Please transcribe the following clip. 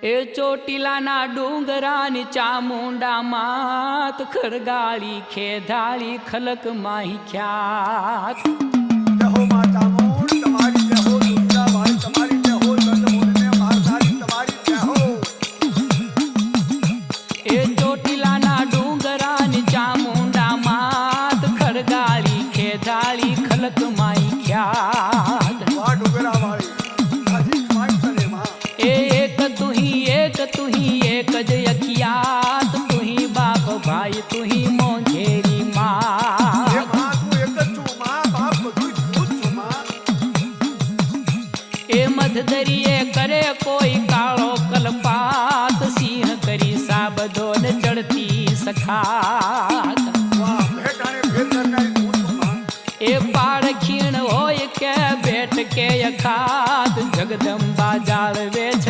એ ચોટીલાના ડુંગરાની ચામુંડા માત ખરગાળી ખેધાળી ખલક માહી ખ્યાત જય હો માં ચામુંડ તમારી જય હો દુર્ગા ભાઈ તમારી જય હો ચંદ્રમોહનને મહાકાળી તમારી જય હો એ ચોટીલાના ડુંગરાની ચામુંડા માત ખરગાળી ખેધાળી ખલક માહી ખ્યાત વાહ ડુંગરા વાળી હજી માઈ કરે માં एक तुही एक ज अखियात तुही बाप भाई तुही मोंघेरी એ माँ માં તું એક જ છું માં બાપ બધું તું જ છું માં ए मधदरिये करे कोई कालो कलपात सिंह करी साबदो न चढ़ती सखात વાહ ભેટાણે ભેર કરનારી તું છું માં ए पाड़ खीण होय के बैठ के अखात जगदम्बा जाळवे छ